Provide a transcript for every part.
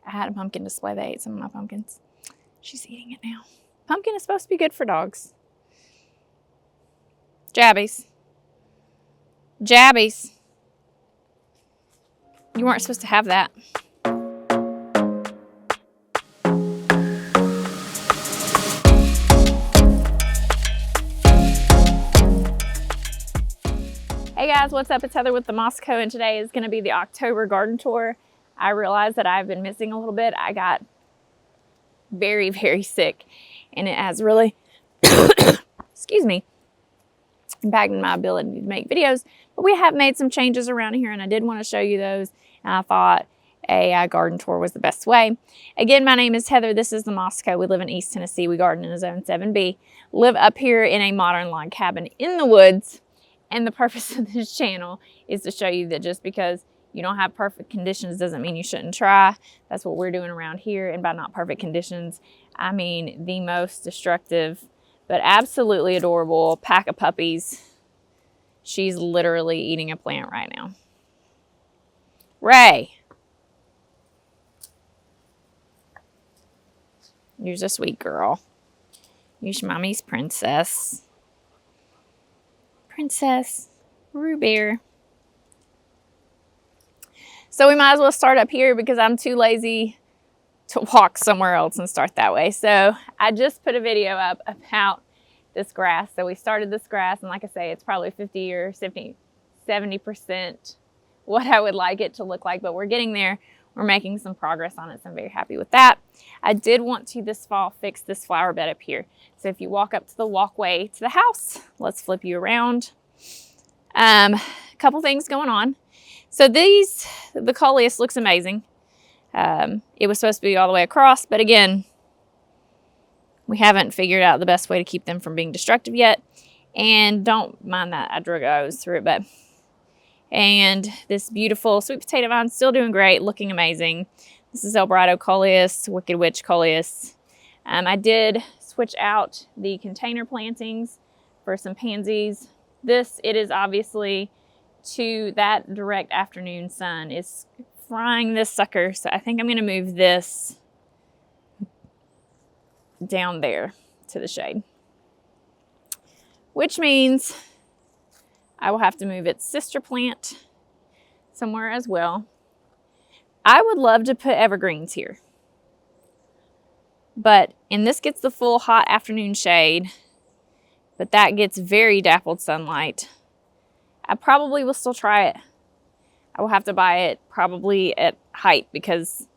I had a pumpkin display. They ate some of my pumpkins. She's eating it now. Pumpkin is supposed to be good for dogs. Jabbies. Jabbies. You weren't supposed to have that. Hey guys, what's up? It's Heather with the Moscow, and today is going to be the October garden tour. I realized that I've been missing a little bit. I got very, very sick, and it has really, excuse me, impacted my ability to make videos. But we have made some changes around here, and I did want to show you those, and I thought a garden tour was the best way. Again, my name is Heather. This is the Moscow. We live in East Tennessee. We garden in a Zone 7B. Live up here in a modern log cabin in the woods. And the purpose of this channel is to show you that just because you don't have perfect conditions doesn't mean you shouldn't try. That's what we're doing around here. And by not perfect conditions, I mean the most destructive, but absolutely adorable pack of puppies. She's literally eating a plant right now. Ray. You're a sweet girl. You're mommy's princess. Princess Rue. So we might as well start up here because I'm too lazy to walk somewhere else and start that way. So I just put a video up about this grass. So we started this grass, and like I say, it's probably 50 or 70% what I would like it to look like, but we're getting there. We're making some progress on it, so I'm very happy with that. I did want to this fall fix this flower bed up here. So if you walk up to the walkway to the house, let's flip you around. A couple things going on. So the coleus looks amazing. It was supposed to be all the way across, but again, we haven't figured out the best way to keep them from being destructive yet. And don't mind that I drug a hose through it, and this beautiful sweet potato vine still doing great, looking amazing. This is Elbrado coleus, Wicked Witch coleus. I did switch out the container plantings for some pansies. It is obviously to that direct afternoon sun is frying this sucker. So I think I'm going to move this down there to the shade, which means I will have to move its sister plant somewhere as well. I would love to put evergreens here, and this gets the full hot afternoon shade, but that gets very dappled sunlight. I probably will still try it. I will have to buy it probably at height because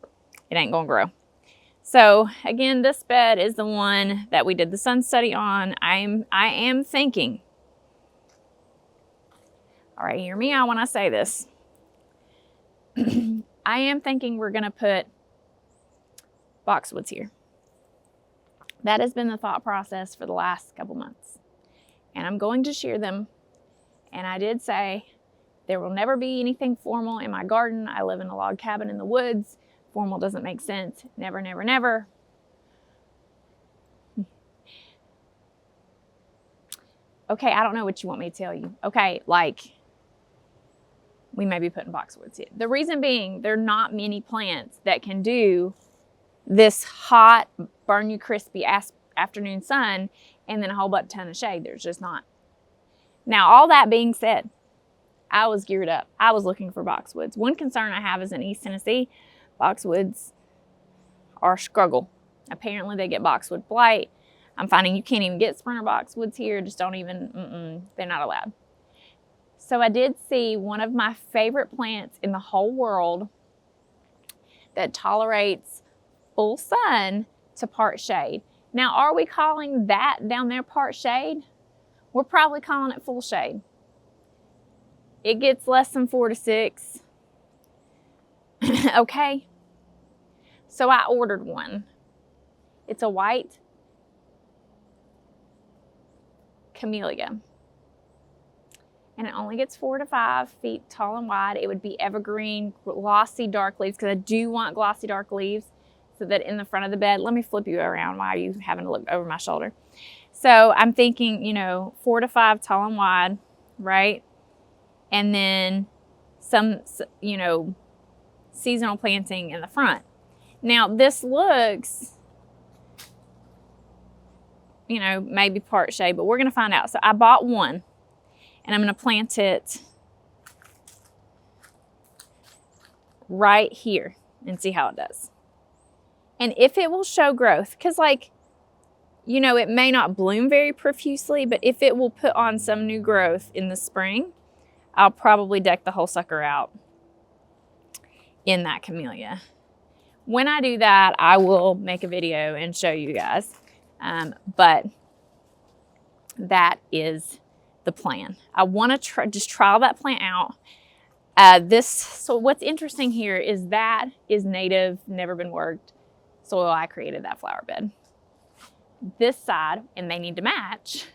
it ain't gonna grow. So again, this bed is the one that we did the sun study on. I am thinking, all right, hear me out when I say this. I am thinking we're going to put boxwoods here. That has been the thought process for the last couple months. And I'm going to shear them. And I did say there will never be anything formal in my garden. I live in a log cabin in the woods. Formal doesn't make sense. Never, never, never. Okay, I don't know what you want me to tell you. Okay, we may be putting boxwoods here. The reason being, there are not many plants that can do this hot, burn you crispy afternoon sun and then a whole ton of shade. There's just not. Now, all that being said, I was geared up. I was looking for boxwoods. One concern I have is in East Tennessee, boxwoods are a struggle. Apparently, they get boxwood blight. I'm finding you can't even get sprinter boxwoods here. Just don't even, they're not allowed. So I did see one of my favorite plants in the whole world that tolerates full sun to part shade. Now, are we calling that down there part shade? We're probably calling it full shade. It gets less than 4 to 6. Okay. So I ordered one. It's a white camellia. And it only gets 4 to 5 feet tall and wide. It would be evergreen, glossy dark leaves, because I do want glossy dark leaves so that in the front of the bed, let me flip you around while you having to look over my shoulder. So I'm thinking, 4 to 5 tall and wide, right? And then some, seasonal planting in the front. Now this looks, you know, maybe part shade, but we're gonna find out. So I bought one and I'm gonna plant it right here and see how it does. And if it will show growth, because like, you know, it may not bloom very profusely, but if it will put on some new growth in the spring, I'll probably deck the whole sucker out in that camellia. When I do that, I will make a video and show you guys. But that is the plan. I want to just trial that plant out. So what's interesting here is that is native, never been worked soil I created that flower bed. This side, and they need to match,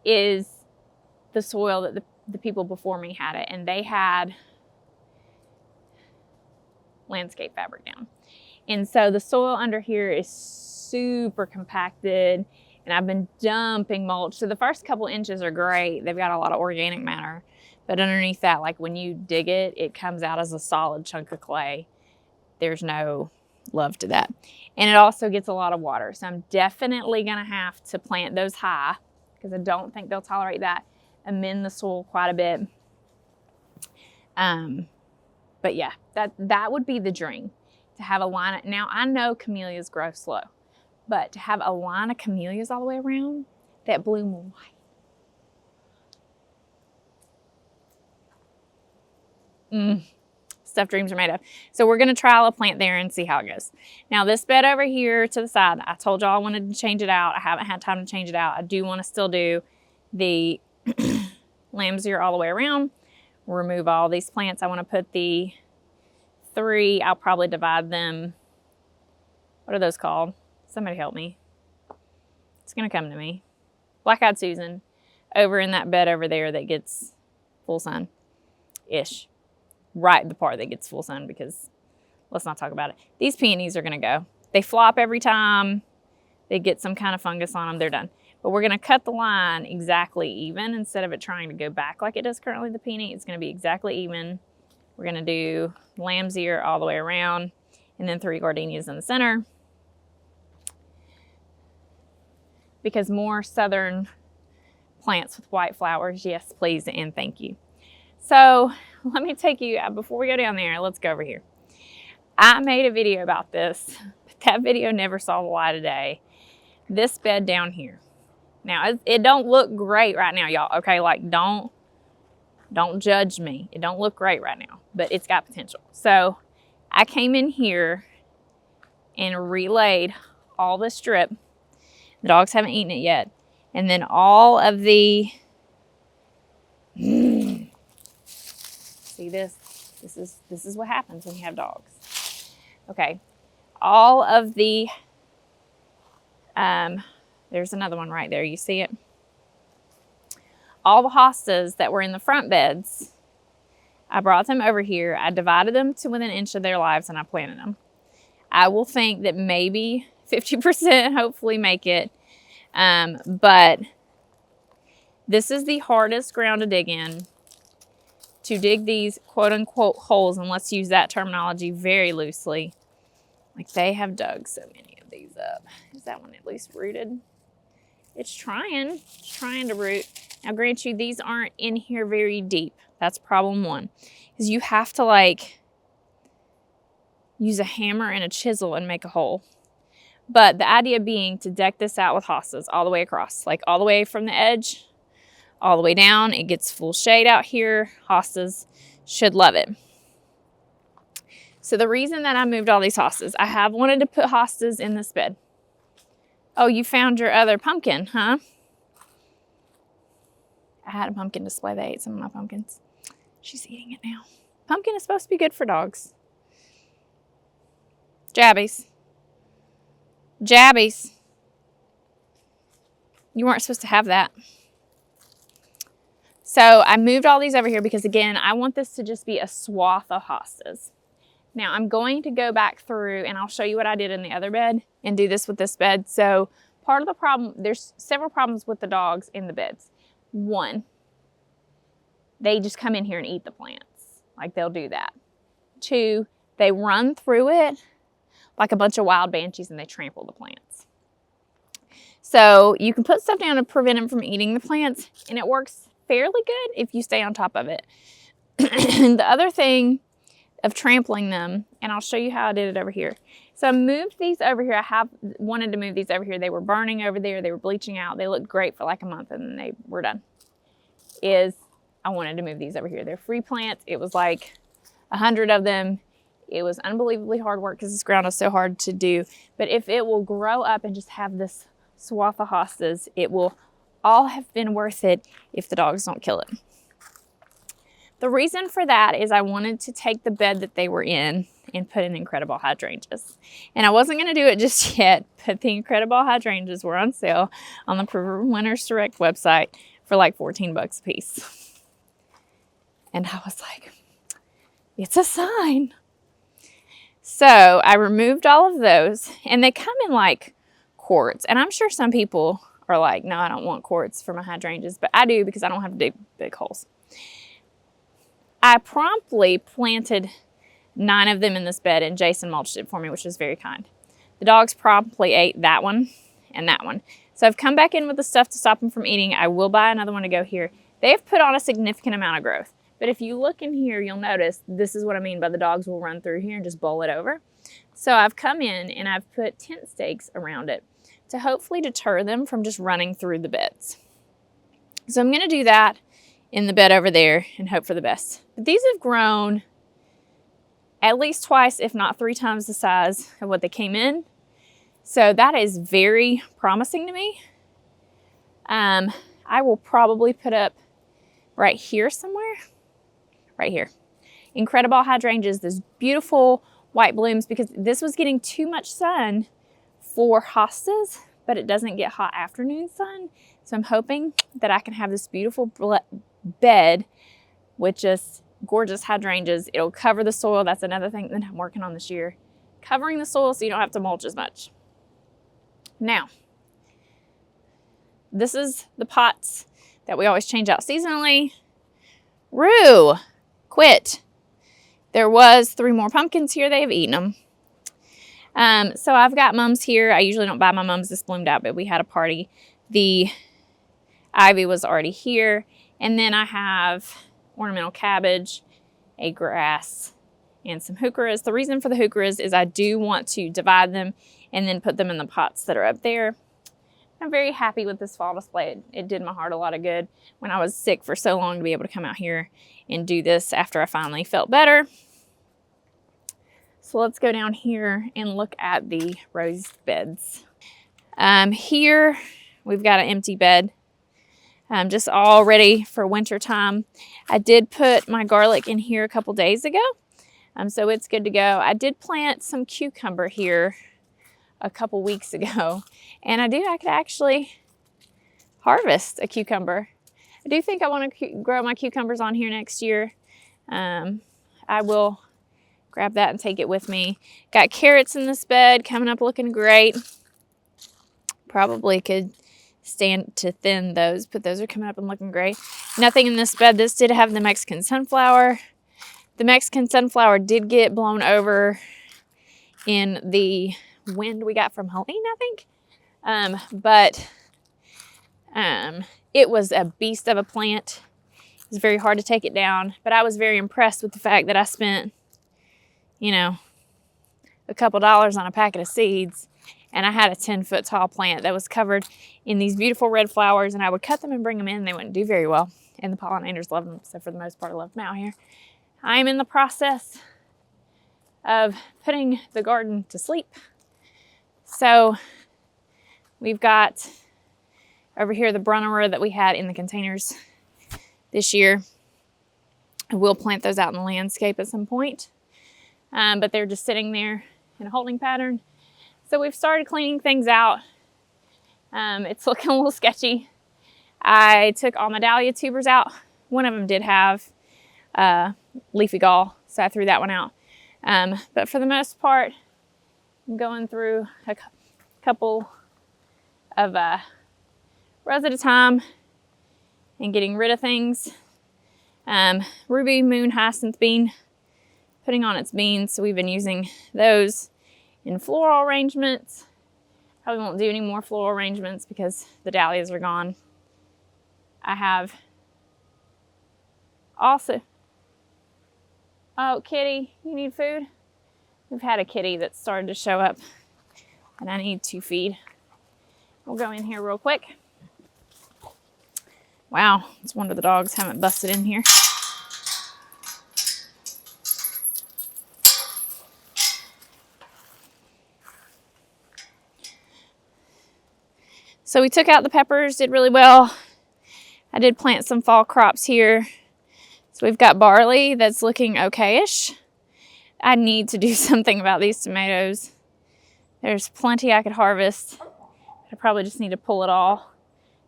is the soil that the people before me had it, and they had landscape fabric down. And so the soil under here is super compacted, and I've been dumping mulch. So the first couple inches are great. They've got a lot of organic matter, but underneath that, like when you dig it, it comes out as a solid chunk of clay. There's no love to that. And it also gets a lot of water. So I'm definitely gonna have to plant those high because I don't think they'll tolerate that. Amend the soil quite a bit. But yeah, that would be the dream, to have a line of, now I know camellias grow slow, but to have a line of camellias all the way around that bloom white. Stuff dreams are made of. So we're gonna trial a plant there and see how it goes. Now this bed over here to the side, I told y'all I wanted to change it out. I haven't had time to change it out. I do wanna still do the lamb's ear all the way around. Remove all these plants. I wanna put the 3, I'll probably divide them. What are those called? Somebody help me. It's gonna come to me. Black-eyed Susan over in that bed over there that gets full sun-ish. Right, the part that gets full sun, because let's not talk about it. These peonies are gonna go. They flop every time. They get some kind of fungus on them, they're done. But we're gonna cut the line exactly even instead of it trying to go back like it does currently, the peony. It's gonna be exactly even. We're gonna do lamb's ear all the way around and then 3 gardenias in the center. Because more southern plants with white flowers, yes, please and thank you. So let me take you, before we go down there, let's go over here. I made a video about this, but that video never saw the light of day. This bed down here. Now, it don't look great right now, y'all, okay? Like, don't judge me. It don't look great right now, but it's got potential. So I came in here and relayed all the strip. The dogs haven't eaten it yet. And then all of the, see this? This is what happens when you have dogs. Okay, all of the, there's another one right there, you see it? All the hostas that were in the front beds, I brought them over here, I divided them to within an inch of their lives, and I planted them. I will think that maybe 50% hopefully make it, but this is the hardest ground to dig in. To dig these quote-unquote holes, and let's use that terminology very loosely. Like, they have dug so many of these up. Is that one at least rooted? It's trying to root. Now, grant you, these aren't in here very deep. That's problem one. Because you have to, like, use a hammer and a chisel and make a hole. But the idea being to deck this out with hostas all the way across. Like, all the way from the edge all the way down. It gets full shade out here. Hostas should love it. So the reason that I moved all these hostas, I have wanted to put hostas in this bed. Oh, you found your other pumpkin, huh? I had a pumpkin display. They ate some of my pumpkins. She's eating it now. Pumpkin is supposed to be good for dogs. Jabbies. Jabbies. You weren't supposed to have that. So I moved all these over here because, again, I want this to just be a swath of hostas. Now I'm going to go back through and I'll show you what I did in the other bed and do this with this bed. So part of the problem, there's several problems with the dogs in the beds. One, they just come in here and eat the plants. Like, they'll do that. 2, they run through it like a bunch of wild banshees and they trample the plants. So you can put stuff down to prevent them from eating the plants, and it works fairly good if you stay on top of it. The other thing of trampling them, and I'll show you how I did it over here. So I moved these over here. I have wanted to move these over here. They were burning over there. They were bleaching out. They looked great for like a month and then they were done. I wanted to move these over here. They're free plants. It was like 100 of them. It was unbelievably hard work because this ground is so hard to do. But if it will grow up and just have this swath of hostas, it will all have been worth it if the dogs don't kill it. The reason for that is I wanted to take the bed that they were in and put in incredible hydrangeas. And I wasn't going to do it just yet, but the incredible hydrangeas were on sale on the River Winners Direct website for like 14 bucks a piece. And I was like, it's a sign. So I removed all of those, and they come in like quarts. And I'm sure some people are like, no, I don't want quarts for my hydrangeas, but I do because I don't have to dig big holes. I promptly planted 9 of them in this bed, and Jason mulched it for me, which was very kind. The dogs promptly ate that one and that one. So I've come back in with the stuff to stop them from eating. I will buy another one to go here. They've put on a significant amount of growth. But if you look in here, you'll notice this is what I mean by the dogs will run through here and just bowl it over. So I've come in and I've put tent stakes around it to hopefully deter them from just running through the beds. So I'm going to do that in the bed over there and hope for the best. But these have grown at least twice, if not 3 times the size of what they came in. So that is very promising to me. I will probably put up right here somewhere. Right here. Incredible hydrangeas, those beautiful white blooms, because this was getting too much sun for hostas, but it doesn't get hot afternoon sun. So I'm hoping that I can have this beautiful bed with just gorgeous hydrangeas. It'll cover the soil. That's another thing that I'm working on this year. Covering the soil so you don't have to mulch as much. Now, this is the pots that we always change out seasonally. Rue, quit. There was 3 more pumpkins here. They have eaten them. So I've got mums here. I usually don't buy my mums this bloomed out, but we had a party. The ivy was already here. And then I have ornamental cabbage, a grass, and some heucheras. The reason for the heucheras is I do want to divide them and then put them in the pots that are up there. I'm very happy with this fall display. It did my heart a lot of good when I was sick for so long to be able to come out here and do this after I finally felt better. So let's go down here and look at the rose beds. Here we've got an empty bed, just all ready for winter time. I did put my garlic in here a couple days ago, so it's good to go. I did plant some cucumber here a couple weeks ago, and I could actually harvest a cucumber. I do think I want to grow my cucumbers on here next year. I will grab that and take it with me. Got carrots in this bed coming up looking great. Probably could stand to thin those, but those are coming up and looking great. Nothing in this bed. This did have the Mexican sunflower. The Mexican sunflower did get blown over in the wind we got from Helene, I think. But it was a beast of a plant. It was very hard to take it down, but I was very impressed with the fact that I spent, a couple dollars on a packet of seeds, and I had a 10-foot tall plant that was covered in these beautiful red flowers, and I would cut them and bring them in. They wouldn't do very well, and the pollinators loved them, so for the most part I left them out here. I am in the process of putting the garden to sleep. So we've got over here the brunnera that we had in the containers this year. I will plant those out in the landscape at some point, but they're just sitting there in a holding pattern. So we've started cleaning things out. It's looking a little sketchy. I took all my dahlia tubers out. One of them did have leafy gall, so I threw that one out. But for the most part, I'm going through a couple of rows at a time and getting rid of things. Ruby moon hyacinth bean putting on its beans. So we've been using those in floral arrangements. Probably won't do any more floral arrangements because the dahlias are gone. I have also, oh, kitty, you need food? We've had a kitty that started to show up and I need to feed. We'll go in here real quick. Wow, it's wonder the dogs haven't busted in here. So we took out the peppers, did really well. I did plant some fall crops here. So we've got barley that's looking okay-ish. I need to do something about these tomatoes. There's plenty I could harvest. I probably just need to pull it all.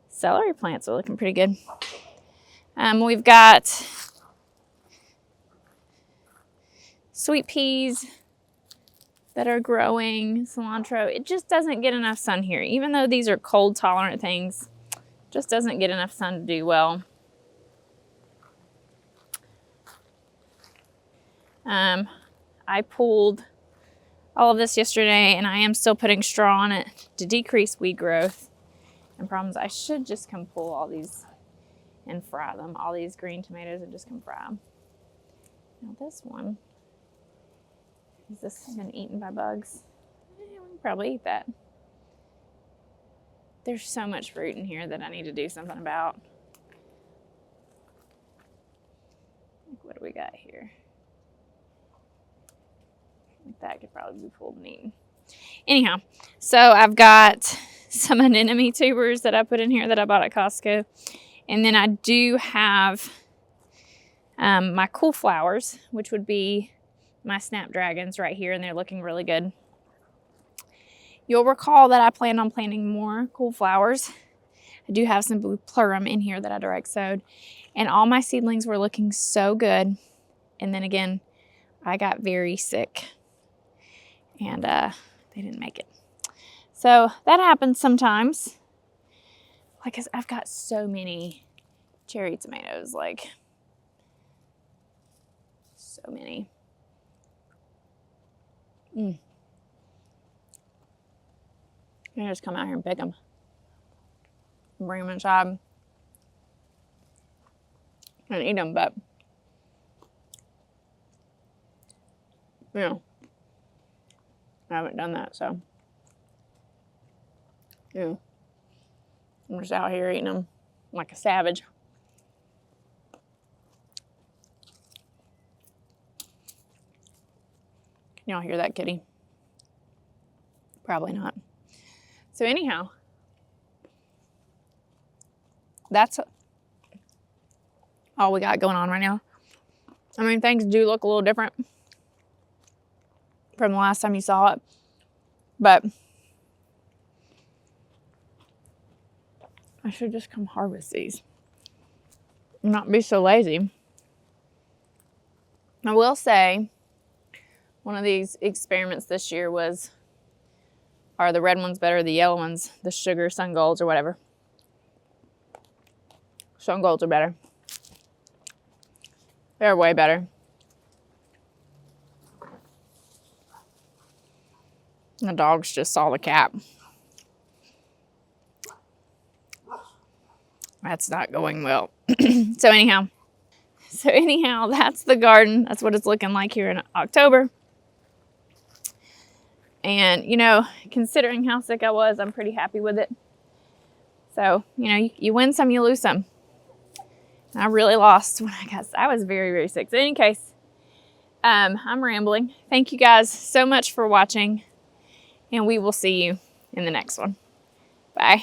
Celery plants are looking pretty good. We've got sweet peas that are growing, cilantro. It just doesn't get enough sun here. Even though these are cold tolerant things, just doesn't get enough sun to do well. I pulled all of this yesterday and I am still putting straw on it to decrease weed growth and problems. I should just come pull all these and fry them. All these green tomatoes and just come fry them. Now this one, has this been eaten by bugs? We can probably eat that. There's so much fruit in here that I need to do something about. What do we got here? That could probably be pulled and eaten. Anyhow, so I've got some anemone tubers that I put in here that I bought at Costco. And then I do have my cool flowers, which would be my snapdragons right here, and they're looking really good. You'll recall that I planned on planting more cool flowers. I do have some blue plurum in here that I direct sowed, and all my seedlings were looking so good. And then again, I got very sick and they didn't make it. So that happens sometimes. Like, I've got so many cherry tomatoes, like so many. I just come out here and pick them and bring them inside and eat them, but you know, I haven't done that, so yeah, I'm just out here eating them like a savage. Can y'all hear that kitty? Probably not. So anyhow, that's all we got going on right now. I mean, things do look a little different from the last time you saw it, but I should just come harvest these and not be so lazy. I will say one of these experiments this year was, are the red ones better, the yellow ones, the sugar sun golds or whatever? Sun golds are better. They're way better. The dogs just saw the cat. That's not going well. So anyhow, that's the garden. That's what it's looking like here in October. And, you know, considering how sick I was, I'm pretty happy with it. So, you know, you win some, you lose some. I really lost when I was very, very sick. So in any case, I'm rambling. Thank you guys so much for watching, and we will see you in the next one. Bye.